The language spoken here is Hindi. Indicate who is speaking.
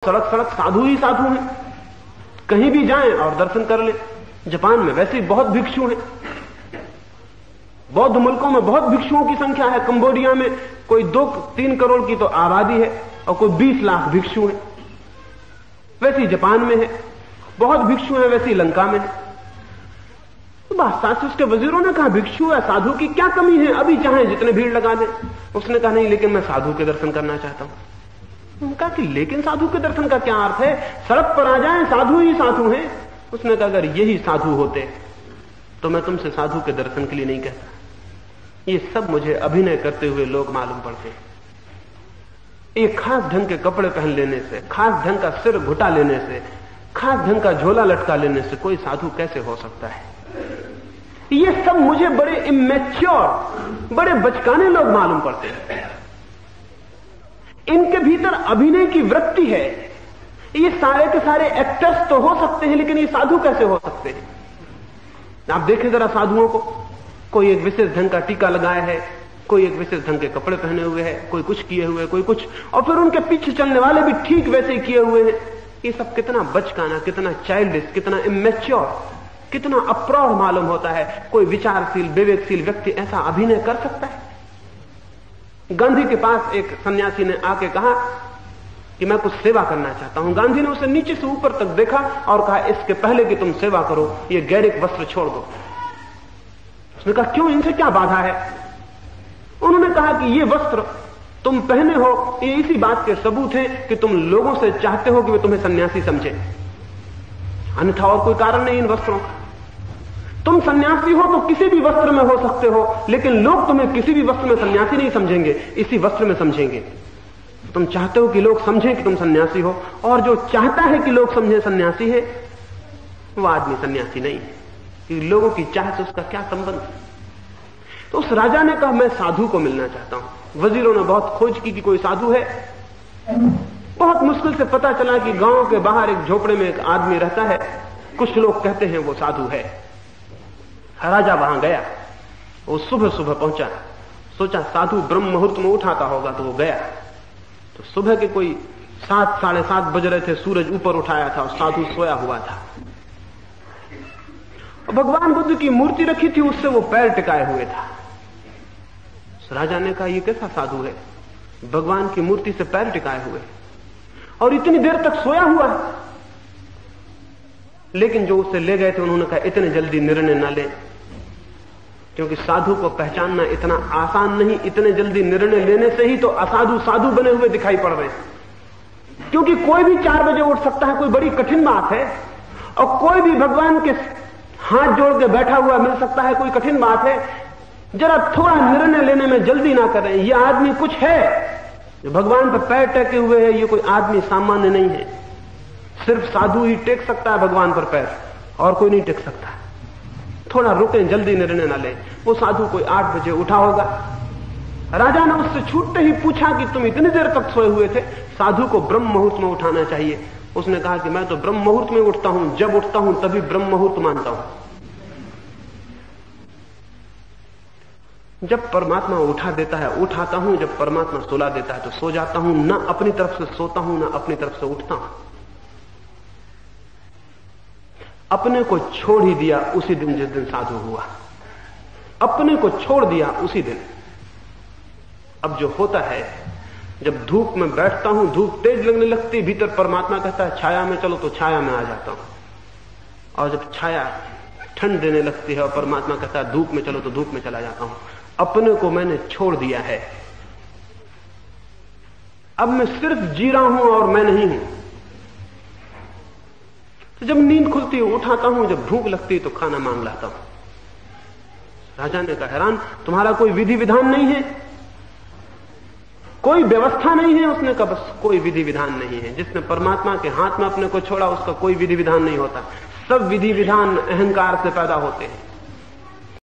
Speaker 1: सड़क सड़क साधु ही साधु हैं, कहीं भी जाएं और दर्शन कर ले। जापान में वैसे ही बहुत भिक्षु हैं, बौद्ध मुल्कों में बहुत भिक्षुओं की संख्या है। कंबोडिया में कोई 2-3 करोड़ की तो आबादी है और कोई 20 लाख भिक्षु हैं। वैसे ही जापान में है, बहुत भिक्षु हैं। वैसे ही लंका में है। तो बादशाह से उसके वजीरों ने कहा, भिक्षु है साधु की क्या कमी है, अभी चाहे जितने भीड़ लगा दें। उसने कहा नहीं, लेकिन मैं साधु के दर्शन करना चाहता हूं। उन्होंने कहा कि लेकिन साधु के दर्शन का क्या अर्थ है, सड़क पर आ जाएं साधु ही साधु हैं। उसने कहा अगर यही साधु होते तो मैं तुमसे साधु के दर्शन के लिए नहीं कहता। ये सब मुझे अभिनय करते हुए लोग मालूम पड़ते हैं। एक खास ढंग के कपड़े पहन लेने से, खास ढंग का सिर घुटा लेने से, खास ढंग का झोला लटका लेने से कोई साधु कैसे हो सकता है। ये सब मुझे बड़े इमेच्योर, बड़े बचकाने लोग मालूम पड़ते हैं। इनके भीतर अभिनय की वृत्ति है। ये सारे के सारे एक्टर्स तो हो सकते हैं, लेकिन ये साधु कैसे हो सकते हैं। आप देखें जरा साधुओं को, कोई एक विशेष ढंग का टीका लगाया है, कोई एक विशेष ढंग के कपड़े पहने हुए है, कोई कुछ किए हुए, कोई कुछ, और फिर उनके पीछे चलने वाले भी ठीक वैसे ही किए हुए हैं। ये सब कितना बचकाना, कितना चाइल्डिश, कितना इमेच्योर, कितना अप्रौढ़ मालूम होता है। कोई विचारशील, विवेकशील व्यक्ति ऐसा अभिनय कर सकता है। गांधी के पास एक सन्यासी ने आके कहा कि मैं कुछ सेवा करना चाहता हूं। गांधी ने उसे नीचे से ऊपर तक देखा और कहा, इसके पहले कि तुम सेवा करो ये गैरिक वस्त्र छोड़ दो। उसने कहा क्यों, इनसे क्या बाधा है। उन्होंने कहा कि ये वस्त्र तुम पहने हो, ये इसी बात के सबूत हैं कि तुम लोगों से चाहते हो कि वे तुम्हें सन्यासी समझे, अन्यथा और कोई कारण नहीं इन वस्त्रों का। तुम सन्यासी हो तो किसी भी वस्त्र में हो सकते हो, लेकिन लोग तुम्हें किसी भी वस्त्र में सन्यासी नहीं समझेंगे, इसी वस्त्र में समझेंगे। तुम चाहते हो कि लोग समझें कि तुम सन्यासी हो, और जो चाहता है कि लोग समझें सन्यासी है, वो आदमी सन्यासी नहीं है। कि लोगों की चाह से उसका क्या संबंध। तो उस राजा ने कहा मैं साधु को मिलना चाहता हूं। वजीरों ने बहुत खोज की कि कोई साधु है। बहुत मुश्किल से पता चला कि गांव के बाहर एक झोपड़े में एक आदमी रहता है, कुछ लोग कहते हैं वो साधु है। राजा वहां गया, वो सुबह सुबह पहुंचा, सोचा साधु ब्रह्म मुहूर्त में उठाता होगा, तो वो गया। तो सुबह के कोई 7-7:30 बज रहे थे, सूरज ऊपर उठाया था और साधु सोया हुआ था। और भगवान बुद्ध की मूर्ति रखी थी, उससे वो पैर टिकाए हुए था। राजा ने कहा ये कैसा साधु है, भगवान की मूर्ति से पैर टिकाए हुए और इतनी देर तक सोया हुआ है। लेकिन जो उसे ले गए थे उन्होंने कहा इतने जल्दी निर्णय न ले, क्योंकि साधु को पहचानना इतना आसान नहीं। इतने जल्दी निर्णय लेने से ही तो असाधु साधु बने हुए दिखाई पड़ रहे हैं। क्योंकि कोई भी 4 बजे उठ सकता है, कोई बड़ी कठिन बात है। और कोई भी भगवान के हाथ जोड़ के बैठा हुआ मिल सकता है, कोई कठिन बात है। जरा थोड़ा निर्णय लेने में जल्दी ना करें। यह आदमी कुछ है जो भगवान पर पैर टेके हुए है, ये कोई आदमी सामान्य नहीं है। सिर्फ साधु ही टेक सकता है भगवान पर पैर, और कोई नहीं टेक सकता। थोड़ा रुकें, जल्दी निर्णय ना लें। वो साधु कोई 8 बजे उठा होगा। राजा ने उससे छूटते ही पूछा कि तुम इतनी देर तक सोए हुए थे, साधु को ब्रह्म मुहूर्त में उठाना चाहिए। उसने कहा कि मैं तो ब्रह्म मुहूर्त में उठता हूं, जब उठता हूं तभी ब्रह्म मुहूर्त मानता हूं। जब परमात्मा उठा देता है उठाता हूं, जब परमात्मा सुला देता है तो सो जाता हूं। ना अपनी तरफ से सोता हूं, ना अपनी तरफ से उठता हूं। अपने को छोड़ ही दिया उसी दिन जिस दिन साधु हुआ। अपने को छोड़ दिया उसी दिन। अब जो होता है, जब धूप में बैठता हूं, धूप तेज लगने लगती, भीतर परमात्मा कहता है छाया में चलो, तो छाया में आ जाता हूं। और जब छाया ठंड देने लगती है और परमात्मा कहता है धूप में चलो, तो धूप में चला जाता हूं। अपने को मैंने छोड़ दिया है। अब मैं सिर्फ जी रहा हूं और मैं नहीं हूं। तो जब नींद खुलती है उठाता हूं, जब भूख लगती है तो खाना मांग लाता हूं। राजा ने कहा हैरान, तुम्हारा कोई विधि विधान नहीं है, कोई व्यवस्था नहीं है। उसने कहा बस कोई विधि विधान नहीं है। जिसने परमात्मा के हाथ में अपने को छोड़ा उसका कोई विधि विधान नहीं होता। सब विधि विधान अहंकार से पैदा होते हैं।